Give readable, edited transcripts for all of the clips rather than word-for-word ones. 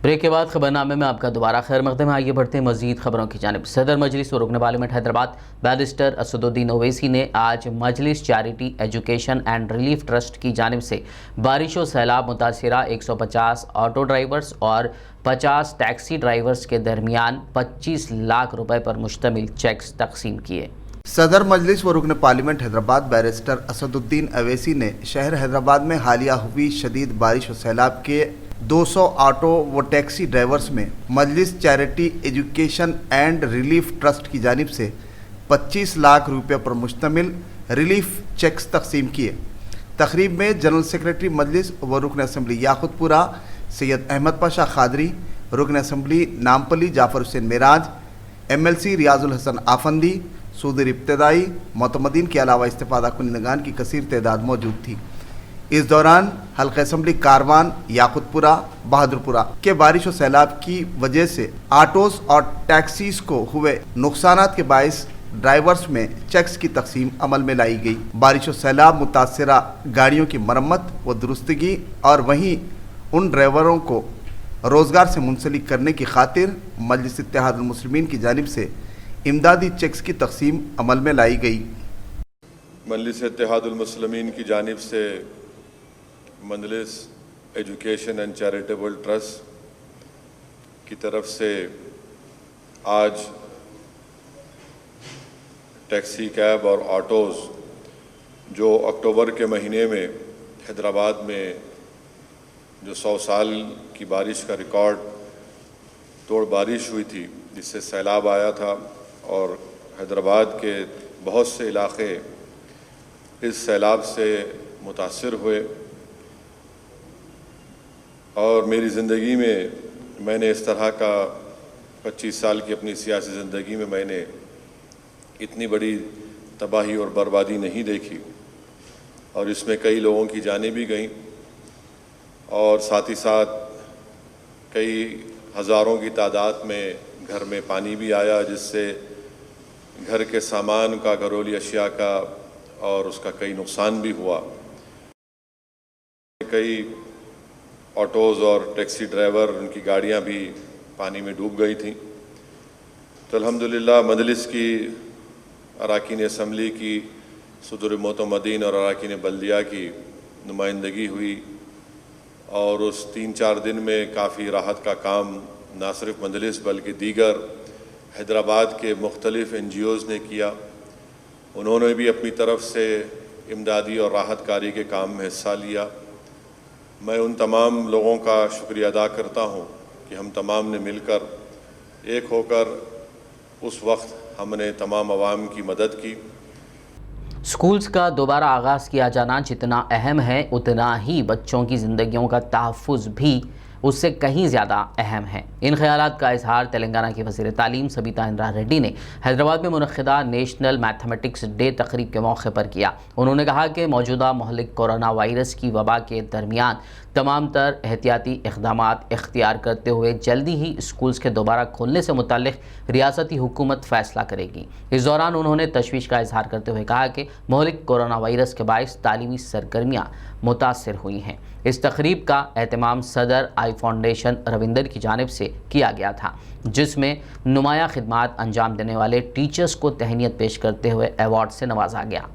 Break के बाद खबरनामे में आपका दोबारा खैर मकदम है। आइए बढ़ते हैं मजीद खबरों की जानिब। सदर मजलिस व रुकन पार्लियामेंट हैदराबाद बैरिस्टर असदुद्दीन ओवैसी ने आज Majlis charity education and relief trust की जानिब से बारिश व सैलाब मुतासिरा 150 ऑटो ड्राइवर्स और 50 टैक्सी ड्राइवर्स के दरमियान 25 लाख रुपए पर मुश्तमिल चेक्स तकसीम किए। सदर मजलिस व रुकन पार्लियामेंट हैदराबाद बैरिस्टर असदुद्दीन ओवैसी ने शहर हैदराबाद में हालिया हुई शदीद बारिश व सैलाब के 200 ऑटो व टैक्सी ड्राइवर्स में Majlis charity education and relief trust की जानिब से 25 लाख रुपये पर मुश्तमिल रिलीफ चेक्स तकसीम किए। तकरीब में जनरल सेक्रेटरी मजलिस व रुकन असम्बली याकुतपुरा सैयद अहमद पाशा खादरी, रुकन असम्बली नामपली जाफर हुसैन मेराज, MLC रियाजुल हसन आफंदी, सूदर इब्तदाई मोतमदीन के अलावा इस्तिफादा कुनिंदगान की कसीर तादाद मौजूद थी। इस दौरान हल्का असम्बली कारवान याकुतपुरा बहादुरपुरा के बारिश और सैलाब की वजह से ऑटोज और टैक्सीज को हुए नुकसानात के बायस ड्राइवर्स में चेक्स की तकसीम अमल में लाई गई। बारिश और सैलाब मुतासरा गाड़ियों की मरम्मत व दुरुस्तगी और वहीं उन ड्राइवरों को रोज़गार से मुंसलिक करने की खातिर मजलिस इत्तेहादुल मुस्लिमीन की जानिब से इमदादी चेक्स की तकसीम अमल में लाई गई। मजलिस इत्तेहादुल मुस्लिमीन की जानिब से मजलिस एजुकेशन एंड चैरिटेबल ट्रस्ट की तरफ से आज टैक्सी कैब और ऑटोज़ जो अक्टूबर के महीने में हैदराबाद में जो 100 साल की बारिश का रिकॉर्ड तोड़ बारिश हुई थी, जिससे सैलाब आया था और हैदराबाद के बहुत से इलाके इस सैलाब से मुतासिर हुए। और मेरी ज़िंदगी में मैंने इस तरह का 25 साल की अपनी सियासी ज़िंदगी में मैंने इतनी बड़ी तबाही और बर्बादी नहीं देखी, और इसमें कई लोगों की जानें भी गईं और साथ ही साथ कई हज़ारों की तादाद में घर में पानी भी आया, जिससे घर के सामान का, घरेलू अशिया का और उसका कई नुकसान भी हुआ। कई ऑटोज़ और टैक्सी ड्राइवर, उनकी गाड़ियां भी पानी में डूब गई थीं। तो अल्हम्दुलिल्लाह मजलिस की अराकीन असम्बली की, सदर मोतमदीन और अराकीन बल्दिया की नुमाइंदगी हुई और उस 3-4 दिन में काफ़ी राहत का काम ना सिर्फ मजलिस बल्कि दीगर हैदराबाद के मुख्तलिफ़ NGOs ने किया। उन्होंने भी अपनी तरफ से इमदादी और राहत कारी के काम में हिस्सा लिया। मैं उन तमाम लोगों का शुक्रिया अदा करता हूं कि हम तमाम ने मिलकर एक होकर उस वक्त हमने तमाम अवाम की मदद की। स्कूल्स का दोबारा आगाज़ किया जाना जितना अहम है, उतना ही बच्चों की ज़िंदगियों का तहफ़्फ़ुज़ भी उससे कहीं ज़्यादा अहम है। इन ख्यालात का इजहार तेलंगाना की वज़ीर तालीम सबिता इंद्रा रेड्डी ने हैदराबाद में मुनक़्क़िदा नेशनल मैथमेटिक्स डे तकरीब के मौके पर किया। उन्होंने कहा कि मौजूदा महलिक कोरोना वायरस की वबा के दरमियान तमाम तर एहतियाती इक़दामात इख्तियार करते हुए जल्दी ही स्कूल्स के दोबारा खोलने से मुताल्लिक़ रियासती हुकूमत फ़ैसला करेगी। इस दौरान उन्होंने तशवीश का इजहार करते हुए कहा कि महलिक कोरोना वायरस के बायस तालीमी सरगर्मियाँ मुतासिर हुई हैं। इस तकरीब का एहतमाम सदर आई फाउंडेशन रविंदर की जानिब से किया गया था, जिसमें नुमाया खिदमात अंजाम देने वाले टीचर्स को तहनीत पेश करते हुए अवार्ड से नवाजा गया।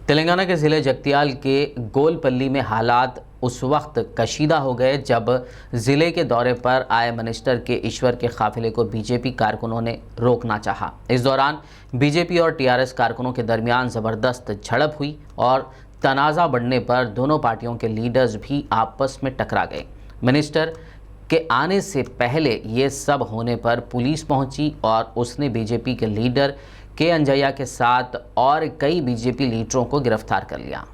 तेलंगाना के ज़िले जगतियाल के गोलपल्ली में हालात उस वक्त कशीदा हो गए जब ज़िले के दौरे पर आए मिनिस्टर के ईश्वर के काफ़िले को बीजेपी कारकुनों ने रोकना चाहा। इस दौरान बीजेपी और टीआरएस कारकुनों के दरमियान ज़बरदस्त झड़प हुई और तनाज़ा बढ़ने पर दोनों पार्टियों के लीडर्स भी आपस में टकरा गए। मिनिस्टर के आने से पहले ये सब होने पर पुलिस पहुंची और उसने बीजेपी के लीडर के अंजैया के साथ और कई बीजेपी लीडरों को गिरफ्तार कर लिया।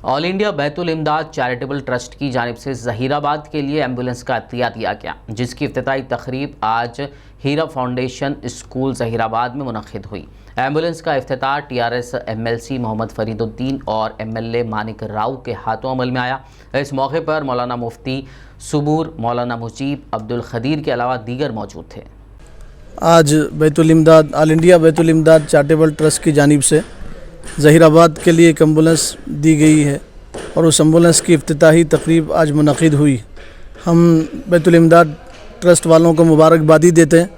ऑल इंडिया बैतुल इमदाद चैरिटेबल ट्रस्ट की जानिब से ज़हीराबाद के लिए एम्बुलेंस का अतिया दिया गया, जिसकी इफ्तिताई तकरीब आज हीरा फाउंडेशन स्कूल जहीराबाद में मुनक़िद हुई। एम्बुलेंस का इफ्तिताह टीआरएस एमएलसी मोहम्मद फरीदुद्दीन और एमएलए मानिक राव के हाथों अमल में आया। इस मौके पर मौलाना मुफ्ती सुबूर, मौलाना मुजीब, अब्दुल खदीर के अलावा दीगर मौजूद थे। आज बैतुल इमदाद ऑल इंडिया बैतुल इमदाद चैरिटेबल ट्रस्ट की जानिब से जहीराबाद के लिए एक एम्बुलेंस दी गई है और उस एम्बुलेंस की इफ्तिताही तकरीब आज मुनक़िद हुई। हम बैतुल इमदाद ट्रस्ट वालों को मुबारकबादी देते हैं।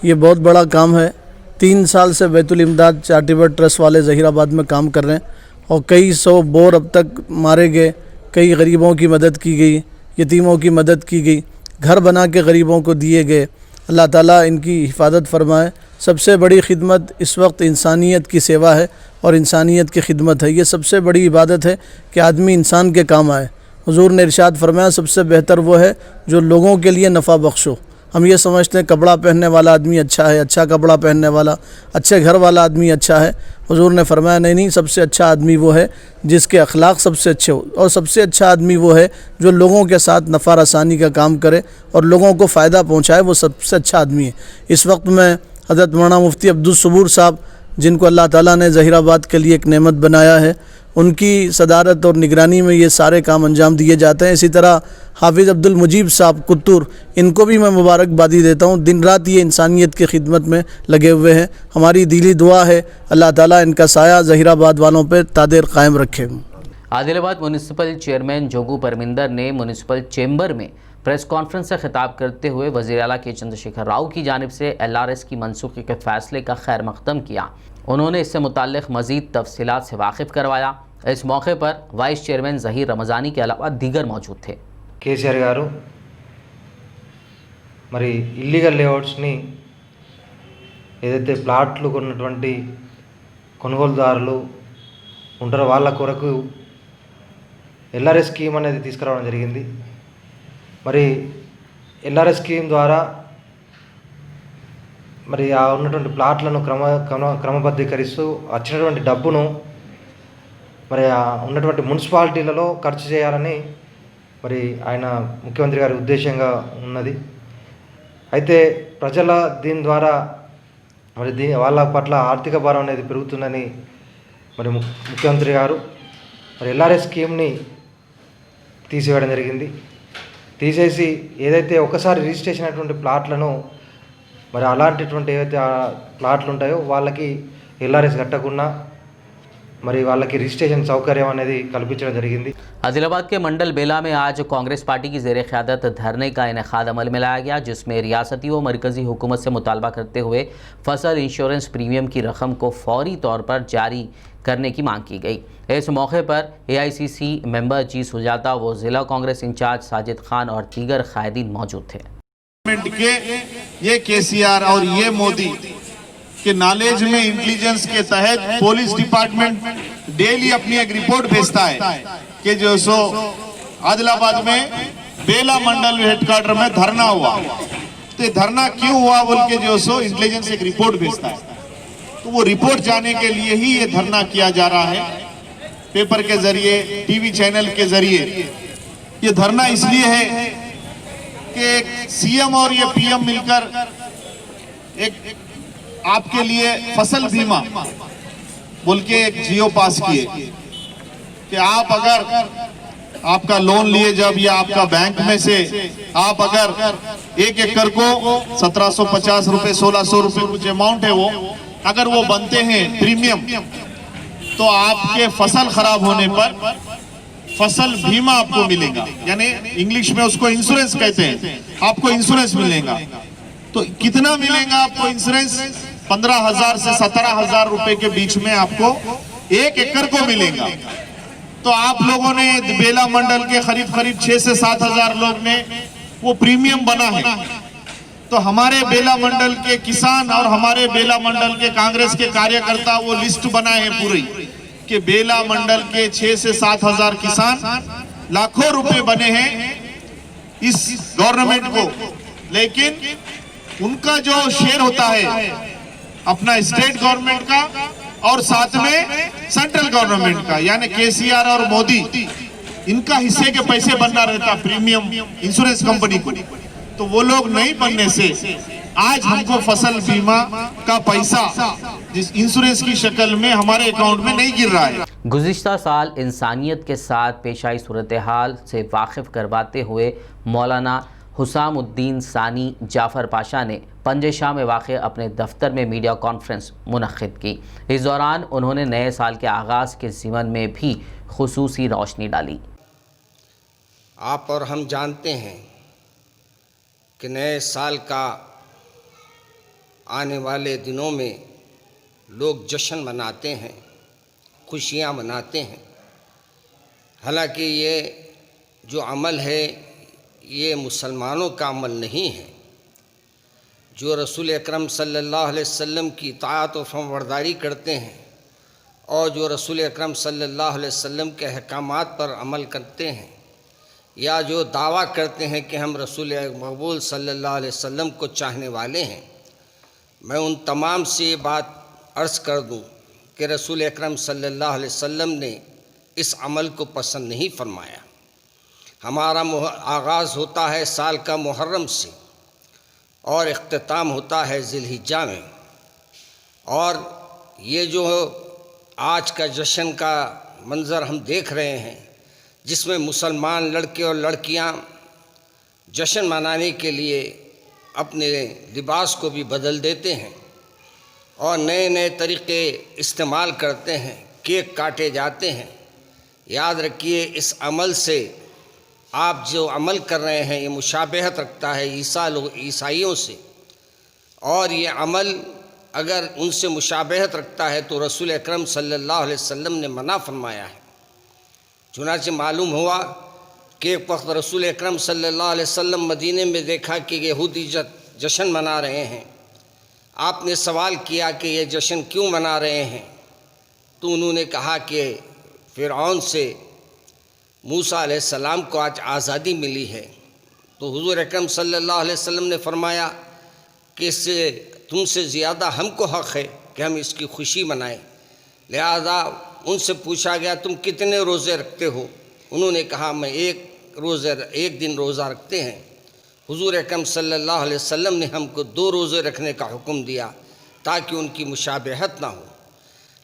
ये बहुत बड़ा काम है। 3 साल से बैतुल इमदाद चैरिटेबल ट्रस्ट वाले जहीराबाद में काम कर रहे हैं और कई 100 बोर अब तक मारे गए, कई गरीबों की मदद की गई, यतीमों की मदद की गई, घर बना के गरीबों को दिए गए। अल्लाह ताला इनकी हिफाजत फरमाए। सबसे बड़ी खिदमत इस वक्त इंसानियत की सेवा है और इंसानियत की खिदमत है। ये सबसे बड़ी इबादत है कि आदमी इंसान के काम आए। हुजूर ने इरशाद फरमाया सबसे बेहतर वो है जो लोगों के लिए नफ़ा बख्श हो। हम ये समझते हैं कपड़ा पहनने वाला आदमी अच्छा है, अच्छा कपड़ा पहनने वाला, अच्छे घर वाला आदमी अच्छा है। हुजूर ने फरमाया नहीं, सबसे अच्छा आदमी वो है जिसके अखलाक सबसे अच्छे हो, और सबसे अच्छा आदमी वो है जो लोगों के साथ नफ़ा रसानी का काम करे और लोगों को फ़ायदा पहुँचाए, वो सबसे अच्छा आदमी है। इस वक्त में हज़रत मौलाना मुफ्ती अब्दुल सुबूर साहब, जिनको अल्लाह ताला ने ज़हीराबाद के लिए एक नेमत बनाया है, उनकी सदारत और निगरानी में ये सारे काम अंजाम दिए जाते हैं। इसी तरह हाफिज़ अब्दुल मुजीब साहब कुत्तूर, इनको भी मैं मुबारकबादी देता हूँ। दिन रात ये इंसानियत की खिदमत में लगे हुए हैं। हमारी दिली दुआ है अल्लाह ताला इनका साया ज़हीराबाद वालों पर तादेर कायम रखे। आदिलाबाद म्यूनिसिपल चेयरमैन जोगू परमिंदर ने म्यूनिसिपल चेंबर में प्रेस कॉन्फ्रेंस से खिताब करते हुए वज़ीर आला के चंद्रशेखर राव की जानिब से LRS की मनसूखी के फैसले का खैर मकदम किया। उन्होंने इससे मुताल्लिक़ मज़ीद तफसीलात से वाकिफ़ करवाया। इस मौके पर वाइस चेयरमैन ज़हीर रमज़ानी के अलावा दीगर मौजूद थे। కేసీఆర్ గారు మరి ఇల్లీగల్ లేఅవుట్స్ని ఏదైతే ప్లాట్లు కొన్నటువంటి కొనుగోలుదారులు ఉంటారో వాళ్ళ కొరకు LRS స్కీమ్ అనేది తీసుకురావడం జరిగింది. మరి LRS స్కీమ్ ద్వారా మరి ఆ ఉన్నటువంటి ప్లాట్లను క్రమబద్ధీకరిస్తూ వచ్చినటువంటి డబ్బును మరి ఉన్నటువంటి మున్సిపాలిటీలలో ఖర్చు చేయాలని మరి ఆయన ముఖ్యమంత్రి గారి ఉద్దేశంగా ఉన్నది. అయితే ప్రజల దీని ద్వారా మరి వాళ్ళ పట్ల ఆర్థిక భారం అనేది పెరుగుతుందని మరి ముఖ్యమంత్రి గారు మరి LRS స్కీమ్ని తీసివేయడం జరిగింది. తీసేసి ఏదైతే ఒకసారి రిజిస్ట్రేషన్ అయినటువంటి ప్లాట్లను మరి అలాంటిటువంటి ఏవైతే ప్లాట్లు ఉంటాయో వాళ్ళకి LRS కట్టకుండా మరి వాళ్ళకి రిజిస్ట్రేషన్ సౌకర్యం అనేది కల్పించడం జరిగింది. आदिलाबाद के मंडल बेला में आज कांग्रेस पार्टी की ज़ेर क़यादत धरने का इनेकाद अमल में लाया गया, जिसमें रियासती व मरकज़ी हुकूमत से मुतालबा करते हुए फसल इंश्योरेंस प्रीमियम की रकम को फौरी तौर पर जारी करने की मांग की गई। इस मौके पर AICC मेंबर जी सुजाता व ज़िला कांग्रेस इंचार्ज साजिद खान और दीगर कायदीन मौजूद थे। ये KCR और ये मोदी के नॉलेज में इंटेलिजेंस के तहत पुलिस डिपार्टमेंट डेली अपनी एक रिपोर्ट भेजता है कि जो सो आदिलाबाद में बेला मंडल हेडक्वार्टर में धरना हुआ, तो ये धरना क्यों हुआ बोल के जो सो इंटेलिजेंस एक रिपोर्ट भेजता है। तो वो रिपोर्ट जाने के लिए ही ये धरना किया जा रहा है। पेपर के जरिए, TV चैनल के जरिए ये धरना इसलिए है कि CM और ये PM मिलकर एक आपके लिए फसल बीमा बोल के एक जियो पास किए कि आप अगर आपका लोन लिए जब या आपका बैंक में से आप अगर 1 एकड़ को 1750 रुपए 1600 रुपए कुछ अमाउंट है वो अगर वो बनते हैं प्रीमियम, तो आपके फसल खराब होने पर फसल बीमा आपको मिलेगा, यानी इंग्लिश में उसको इंश्योरेंस कहते हैं। आपको इंश्योरेंस मिलेगा। तो कितना मिलेगा आपको इंश्योरेंस? 15,000 से 17,000 रुपए के बीच में आपको 1 एकड़ को मिलेगा। तो आप लोगों ने बेला मंडल के करीब 6 से 7 हजार लोग ने वो प्रीमियम बना है। तो हमारे बेला मंडल के किसान और हमारे बेला मंडल के कांग्रेस के कार्यकर्ता वो लिस्ट बनाए हैं पूरी कि बेला मंडल के 6 से 7 हजार किसान लाखों रुपए बने हैं इस गवर्नमेंट को, लेकिन उनका जो शेयर होता है अपना स्टेट गवर्नमेंट का और साथ में सेंट्रल गवर्नमेंट का, यानी KCR और मोदी, इनका हिस्से के पैसे बनना रहता प्रीमियम इंश्योरेंस कंपनी को। तो वो लोग नहीं बनने से आज हमको फसल बीमा का पैसा जिस इंश्योरेंस की शक्ल में हमारे अकाउंट में नहीं गिर रहा है। गुज़िश्ता साल इंसानियत के साथ पेश आई सूरत हाल से वाकिफ़ करवाते हुए मौलाना हुसामुद्दीन सानी जाफ़र पाशा ने पंजे शाह में वाक़ अपने दफ्तर में मीडिया कॉन्फ्रेंस मुनक़्क़िद की। इस दौरान उन्होंने नए साल के आगाज़ के ज़िमन में भी खुसूसी रोशनी डाली। आप और हम जानते हैं कि नए साल का आने वाले दिनों में लोग जश्न मनाते हैं, खुशियाँ मनाते हैं। हालांकि ये जो अमल है ये मुसलमानों का अमल नहीं है। जो रसूल अकरम सल्लल्लाहु अलैहि वसल्लम की इताअत और फरमाबरदारी करते हैं और जो रसूल अकरम सल्लल्लाहु अलैहि वसल्लम के अहकामात पर अमल करते हैं या जो दावा करते हैं कि हम रसूल मकबूल सल्लल्लाहु अलैहि वसल्लम को चाहने वाले हैं, मैं उन तमाम से ये बात अर्ज़ कर दूं कि रसूल अकरम सल्लल्लाहु अलैहि वसल्लम ने इस अमल को पसंद नहीं फरमाया। हमारा आगाज़ होता है साल का मुहर्रम से और इख्तिताम होता है ज़िलहिज्जा में। और ये जो आज का जश्न का मंज़र हम देख रहे हैं, जिसमें मुसलमान लड़के और लड़कियां जश्न मनाने के लिए अपने लिबास को भी बदल देते हैं और नए नए तरीक़े इस्तेमाल करते हैं, केक काटे जाते हैं। याद रखिए, इस अमल से आप जो अमल कर रहे हैं ये मुशाबहत रखता है ईसाइयों से, और ये अमल अगर उनसे मुशाबहत रखता है तो रसूल अकरम सल्लल्लाहु अलैहि वसल्लम ने मना फरमाया है। चुनांचे मालूम हुआ कि एक वक्त रसूल अकरम सल्लल्लाहु अलैहि वसल्लम मदीने में देखा कि यहूदी जश्न मना रहे हैं। आपने सवाल किया कि ये जश्न क्यों मना रहे हैं, तो उन्होंने कहा कि फ़िरऔन से मूसा अलैहिस्सलाम को आज आज़ादी मिली है। तो हुज़ूर अकरम सल्लल्लाहु अलैहि वसल्लम ने फरमाया कि इससे तुमसे ज़्यादा हमको हक़ है कि हम इसकी खुशी मनाएं। लिहाजा उनसे पूछा गया तुम कितने रोज़े रखते हो, उन्होंने कहा मैं एक दिन रोज़ा रखते हैं। हुज़ूर अकरम सल्लल्लाहु अलैहि वसल्लम ने हमको 2 रोज़े रखने का हुक्म दिया ताकि उनकी मुशाबहत ना हो।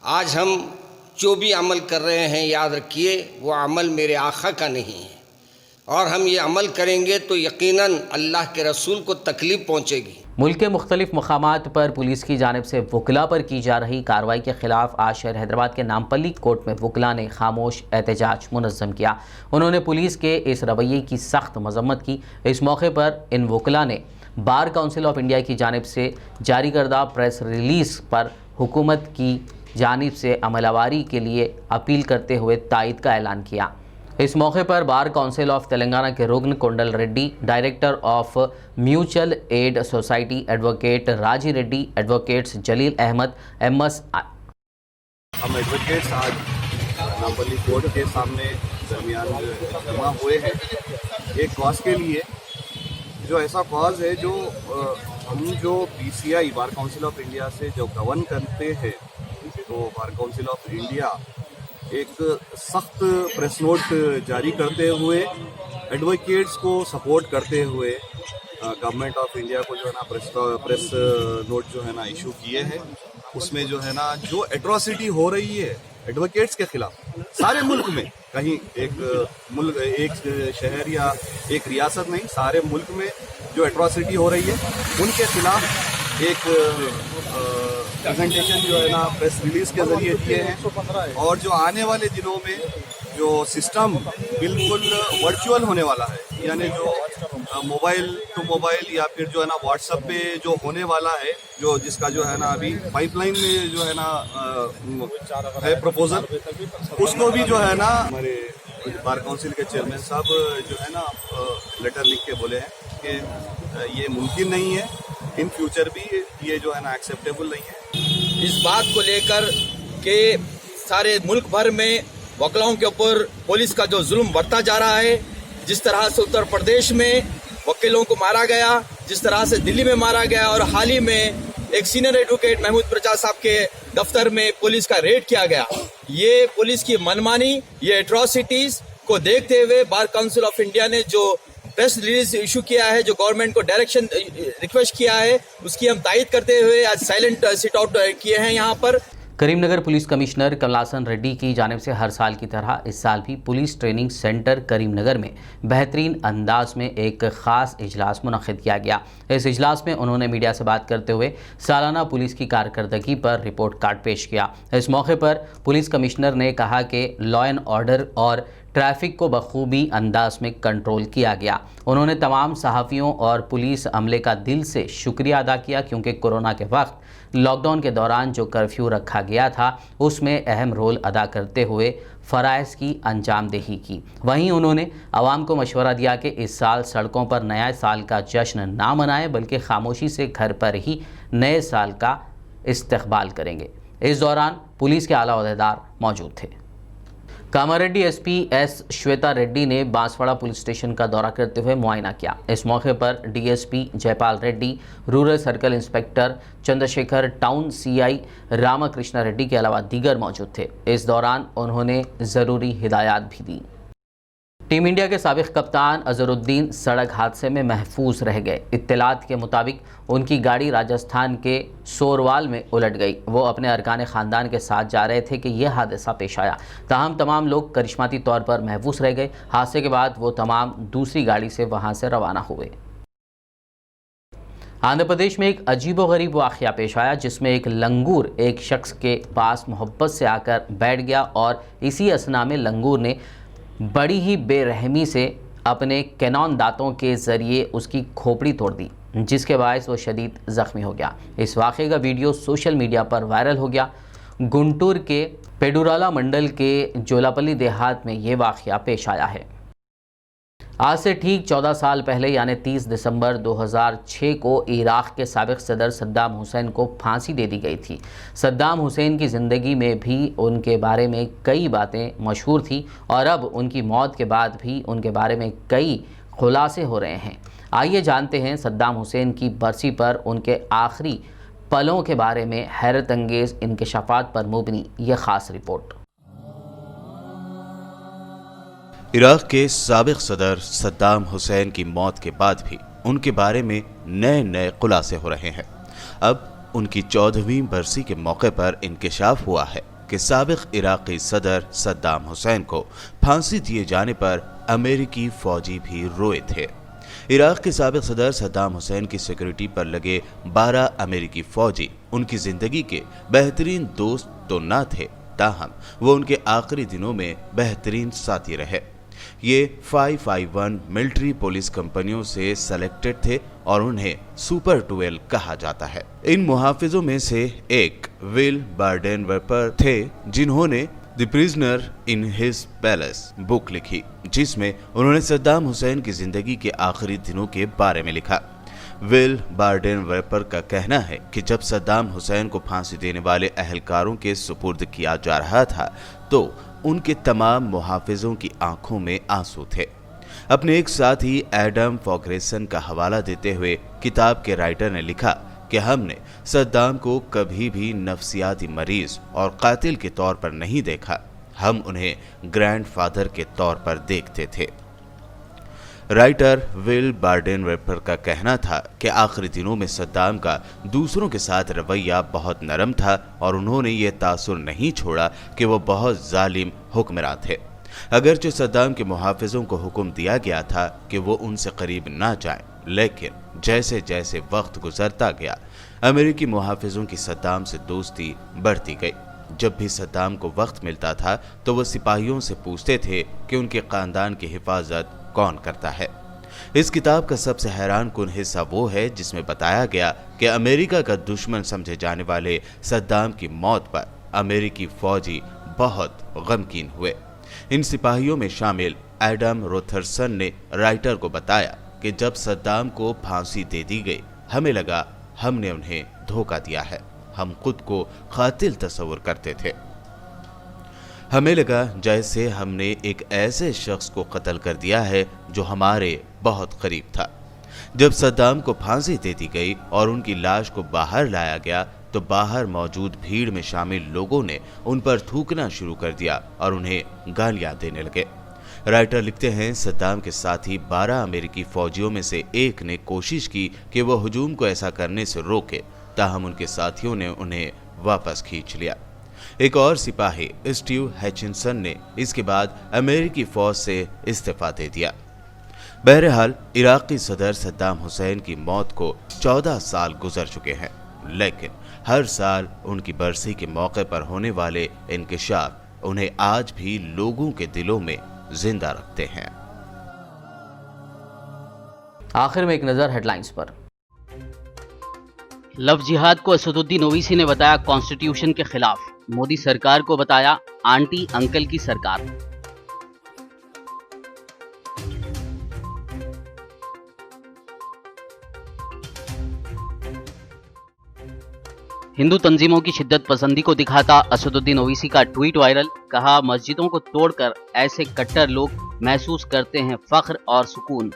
आज हम जो भी अमल कर रहे हैं, याद रखिए वो अमल मेरे आका का नहीं है, और हम ये अमल करेंगे तो यकीनन अल्लाह के रसूल को तकलीफ़ पहुँचेगी। मुल्क के मुख्तलिफ मकामात पर पुलिस की जानिब से वकला पर की जा रही कार्रवाई के ख़िलाफ़ आज शहर हैदराबाद के नामपल्ली कोर्ट में वकला ने खामोश एहतजाज मुनज़्ज़म किया। उन्होंने पुलिस के इस रवैये की सख्त मज़म्मत की। इस मौके पर इन वकला ने बार काउंसिल ऑफ इंडिया की जानिब से जारी करदा प्रेस रिलीज़ पर हुकूमत की जानिब से अमलवारी के लिए अपील करते हुए तायद का ऐलान किया। इस मौके पर बार काउंसिल ऑफ तेलंगाना के रुकन Kondal Reddy, director of mutual aid society advocate Raji Reddy, advocates Jaleel Ahmed, MS। हम एडवोकेट्स आज नामपल्ली कोर्ट के सामने दरमियान जमा हुए हैं एक कॉज के लिए, जो ऐसा कॉज है जो हम जो BCI bar council of India से जो गवर्न करते हैं, तो बार काउंसिल ऑफ इंडिया एक सख्त प्रेस नोट जारी करते हुए एडवोकेट्स को सपोर्ट करते हुए गवर्नमेंट ऑफ इंडिया को जो है ना प्रेस नोट जो है ना इशू किए हैं। उसमें जो है ना जो एट्रॉसिटी हो रही है एडवोकेट्स के खिलाफ सारे मुल्क में, कहीं एक शहर या एक रियासत नहीं, सारे मुल्क में जो एट्रॉसिटी हो रही है उनके खिलाफ एक प्रेजेंटेशन जो है ना प्रेस रिलीज के जरिए दिए हैं। और जो आने वाले दिनों में जो सिस्टम बिल्कुल वर्चुअल होने वाला है, यानी जो मोबाइल टू मोबाइल या फिर जो है ना व्हाट्सएप पे जो होने वाला है, जो जिसका जो है ना अभी पाइपलाइन में जो है ना है प्रपोजल, उसको भी जो है ना हमारे बार काउंसिल के चेयरमैन साहब जो है ना लेटर लिख के बोले हैं कि ये मुमकिन नहीं है, इन फ्यूचर भी ये जो है ना एक्सेप्टेबल नहीं है। इस बात को लेकर के सारे मुल्क भर में वकीलों के ऊपर पुलिस का जो जुल्म बढ़ता जा रहा है, जिस तरह से उत्तर प्रदेश में वकीलों को मारा गया, जिस तरह से दिल्ली में मारा गया, और हाल ही में एक सीनियर एडवोकेट महमूद प्रजा साहब के दफ्तर में पुलिस का रेड किया गया। ये पुलिस की मनमानी, ये एट्रॉसिटीज को देखते हुए बार काउंसिल ऑफ इंडिया ने जो प्रेस रिलीज इशू किया है, जो गवर्नमेंट को डायरेक्शन रिक्वेस्ट किया है, उसकी हम तायद करते हुए आज साइलेंट सिट आउट किए हैं यहाँ पर। करीमनगर पुलिस कमिश्नर कमलासन रेड्डी की जानिब से हर साल की तरह इस साल भी पुलिस ट्रेनिंग सेंटर करीमनगर में बेहतरीन अंदाज में एक ख़ास इजलास मुनक़्क़िद किया गया। इस इजलास में उन्होंने मीडिया से बात करते हुए सालाना पुलिस की कारकर्दगी पर रिपोर्ट कार्ड पेश किया। इस मौके पर पुलिस कमिश्नर ने कहा कि लॉ एंड ऑर्डर और ट्रैफिक को बखूबी अंदाज में कंट्रोल किया गया। उन्होंने तमाम सहाफ़ियों और पुलिस अमले का दिल से शुक्रिया अदा किया, क्योंकि कोरोना के वक्त लॉकडाउन के दौरान जो कर्फ्यू रखा गया था उसमें अहम रोल अदा करते हुए फ़राइज़ की अंजामदेही की। वहीं उन्होंने आवाम को मशवरा दिया कि इस साल सड़कों पर नया साल का जश्न ना मनाएं, बल्कि खामोशी से घर पर ही नए साल का इस्तकबाल करेंगे। इस दौरान पुलिस के आला ओहदेदार मौजूद थे। कामारेड्डी एसपी एस श्वेता रेड्डी ने बांसवाड़ा पुलिस स्टेशन का दौरा करते हुए मुआयना किया। इस मौके पर DSP Jaipal Reddy, rural circle inspector Chandrashekhar, town CI Ramakrishna Reddy के अलावा दीगर मौजूद थे। इस दौरान उन्होंने ज़रूरी हिदायत भी दी। टीम इंडिया के साबिक़ कप्तान अजहरुद्दीन सड़क हादसे में महफूज रह गए। इत्तलात के मुताबिक उनकी गाड़ी राजस्थान के सोरवाल में उलट गई। वो अपने अरकान ख़ानदान के साथ जा रहे थे कि यह हादसा पेश आया। ताहम तमाम लोग करिश्माती तौर पर महफूज रह गए। हादसे के बाद वो तमाम दूसरी गाड़ी से वहाँ से रवाना हुए। आंध्र प्रदेश में एक अजीबोगरीब वाक़या पेश आया, जिसमें एक लंगूर एक शख्स के पास मोहब्बत से आकर बैठ गया और इसी असना में लंगूर ने बड़ी ही बेरहमी से अपने कैनॉन दांतों के ज़रिए उसकी खोपड़ी तोड़ दी, जिसके बायस वो शदीद ज़ख्मी हो गया। इस वाक़े का वीडियो सोशल मीडिया पर वायरल हो गया। गुंटूर के पेडुराला मंडल के जोलापल्ली देहात में ये वाक़या पेश आया है। आज से ठीक 14 साल पहले यानी 30 दिसंबर 2006 को इराक़ के साबिक़ सदर सद्दाम हुसैन को फांसी दे दी गई थी। सद्दाम हुसैन की ज़िंदगी में भी उनके बारे में कई बातें मशहूर थी और अब उनकी मौत के बाद भी उनके बारे में कई खुलासे हो रहे हैं। आइए जानते हैं सद्दाम हुसैन की बरसी पर उनके आखिरी पलों के बारे में हैरत अंगेज़ इंकशाफात पर मुबनी यह ख़ास रिपोर्ट। इराक़ के साबिक़ सदर सद्दाम हुसैन की मौत के बाद भी उनके बारे में नए नए खुलासे हो रहे हैं। अब उनकी 14वीं बरसी के मौके पर इंकशाफ हुआ है कि साबिक़ इराक़ी सदर सद्दाम हुसैन को फांसी दिए जाने पर अमेरिकी फ़ौजी भी रोए थे। इराक़ के साबिक़ सदर सद्दाम हुसैन की सिक्योरिटी पर लगे 12 अमेरिकी फ़ौजी उनकी ज़िंदगी के बेहतरीन दोस्त तो न थे, ताहम वो उनके आखिरी दिनों में बेहतरीन साथी रहे। ये 551 मिलिट्री पुलिस कंपनियों से सेलेक्टेड थे और उन्हें सुपर 12 कहा जाता है। इन मुहाफिजों में से एक विल बार्डेनवर्पर थे, जिन्होंने the prisoner in his palace book लिखी, जिसमें उन्होंने सद्दाम हुसैन की जिंदगी के आखिरी दिनों के बारे में लिखा। विल बार्डेनवर्पर का कहना है कि जब सद्दाम हुसैन को फांसी देने वाले अहलकारों के सुपुर्द किया जा रहा था तो उनके तमाम मुहाफिजों की आंखों में आंसू थे। अपने एक साथी एडम फॉग्रेसन का हवाला देते हुए किताब के राइटर ने लिखा कि हमने सद्दाम को कभी भी नफ्सियाती मरीज और कातिल के तौर पर नहीं देखा, हम उन्हें ग्रैंडफादर के तौर पर देखते थे। राइटर विल बार्डेनवर्पर का कहना था कि आखिरी दिनों में सद्दाम का दूसरों के साथ रवैया बहुत नरम था और उन्होंने ये तासुर नहीं छोड़ा कि वो बहुत जालिम हुक्मरान थे। अगरचे सद्दाम के मुहाफिजों को हुक्म दिया गया था कि वो उनसे करीब ना जाएं, लेकिन जैसे जैसे वक्त गुजरता गया अमेरिकी मुहाफिजों की सद्दाम से दोस्ती बढ़ती गई। जब भी सद्दाम को वक्त मिलता था तो वो सिपाहियों से पूछते थे कि उनके खानदान की हिफाजत कौन करता है। इस किताब का सबसे हैरान कुन हिस्सा वो है जिसमें बताया गया कि अमेरिका का दुश्मन समझे जाने वाले सद्दाम की मौत पर अमेरिकी फौजी बहुत गमगीन हुए। इन सिपाहियों में शामिल एडम रोथरसन ने राइटर को बताया कि जब सद्दाम को फांसी दे दी गई, हमें लगा हमने उन्हें धोखा दिया है, हम खुद को कातिल तस्वुर करते थे। हमें लगा जैसे हमने एक ऐसे शख्स को कत्ल कर दिया है जो हमारे बहुत करीब था। जब सद्दाम को फांसी दे दी गई और उनकी लाश को बाहर लाया गया तो बाहर मौजूद भीड़ में शामिल लोगों ने उन पर थूकना शुरू कर दिया और उन्हें गालियां देने लगे। राइटर लिखते हैं, सद्दाम के साथी 12 अमेरिकी फौजियों में से एक ने कोशिश की कि वह हुजूम को ऐसा करने से रोके, ताहम उनके साथियों ने उन्हें वापस खींच लिया। एक और सिपाही स्टीव हैचिनसन ने इसके बाद अमेरिकी फौज से इस्तीफा दे दिया। बहरहाल इराकी सदर सद्दाम हुसैन की मौत को 14 साल गुजर चुके हैं, लेकिन हर साल उनकी बरसी के मौके पर होने वाले इंकिशाफ उन्हें आज भी लोगों के दिलों में जिंदा रखते हैं। आखिर में एक नजर हेडलाइंस पर। लव जिहाद को असदुद्दीन ओवैसी ने बताया कॉन्स्टिट्यूशन के खिलाफ, मोदी सरकार को बताया आंटी अंकल की सरकार। हिंदू तंजीमों की शिद्दत पसंदी को दिखाता असदुद्दीन ओवैसी का ट्वीट वायरल, कहा मस्जिदों को तोड़कर ऐसे कट्टर लोग महसूस करते हैं फख्र और सुकून।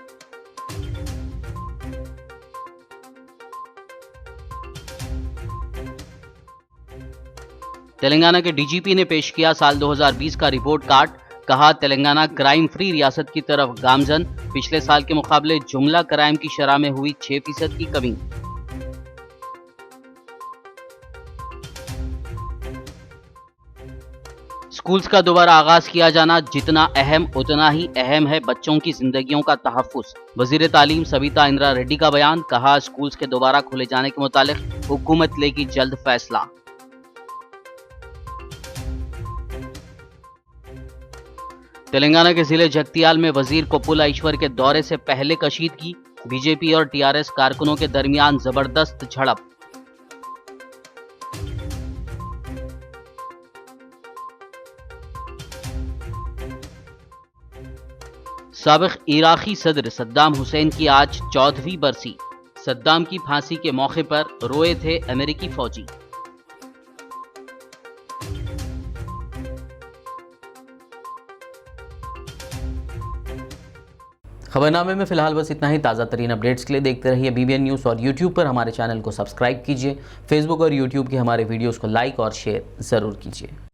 तेलंगाना के डीजीपी ने पेश किया साल 2020 का रिपोर्ट कार्ड, कहा तेलंगाना क्राइम फ्री रियासत की तरफ गामजन, पिछले साल के मुकाबले जुमला क्राइम की शरह में हुई 6% की कमी। स्कूल्स का दोबारा आगाज किया जाना जितना अहम उतना ही अहम है बच्चों की जिंदगियों का तहफ्फुज। वजीर तालीम सविता इंदिरा रेड्डी का बयान, कहा स्कूल्स के दोबारा खोले जाने के मुतालिक हुकूमत लेगी जल्द फैसला। तेलंगाना के जिले जगतियाल में वजीर कोपुला ईश्वर के दौरे से पहले कशीदगी, बीजेपी और टीआरएस कारकुनों के दरमियान जबरदस्त झड़प। साबिक इराकी सदर सद्दाम हुसैन की आज 14वीं बरसी। सद्दाम की फांसी के मौके पर रोए थे अमेरिकी फौजी। खबरनामे में फिलहाल बस इतना ही। ताज़ा तरीन अपडेट्स के लिए देखते रहिए BBN न्यूज़ और YouTube पर हमारे चैनल को सब्सक्राइब कीजिए। फेसबुक और YouTube के हमारे वीडियोस को लाइक और शेयर ज़रूर कीजिए।